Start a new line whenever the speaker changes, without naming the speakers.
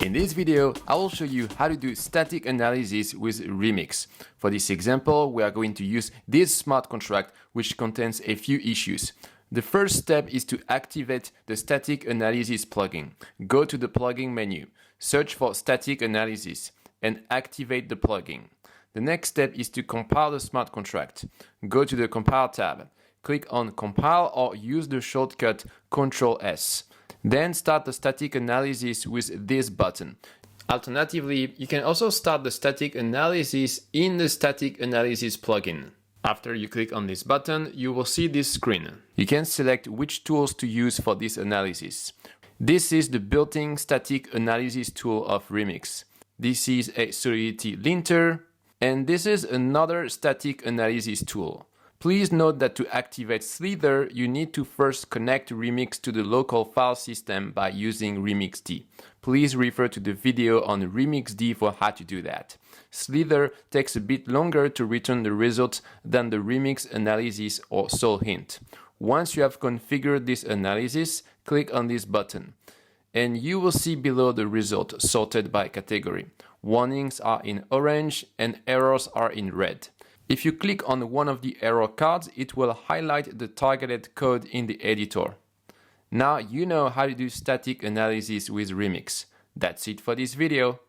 In this video, I will show you how to do static analysis with Remix. For this example, we are going to use this smart contract which contains a few issues. The first step is to activate the static analysis plugin. Go to the plugin menu, search for static analysis, and activate the plugin. The next step is to compile the smart contract. Go to the Compile tab, click on Compile or use the shortcut Ctrl+S. Then start the static analysis with this button. Alternatively, you can also start the static analysis in the static analysis plugin. After you click on this button, you will see this screen. You can select which tools to use for this analysis. This is the built-in static analysis tool of Remix. This is a Solidity linter, and this is another static analysis tool. Please note that to activate Slither, you need to first connect Remix to the local file system by using RemixD. Please refer to the video on RemixD for how to do that. Slither takes a bit longer to return the results than the Remix analysis or SolHint. Once you have configured this analysis, click on this button, and you will see below the result sorted by category. Warnings are in orange and errors are in red. If you click on one of the error cards, it will highlight the targeted code in the editor. Now you know how to do static analysis with Remix. That's it for this video.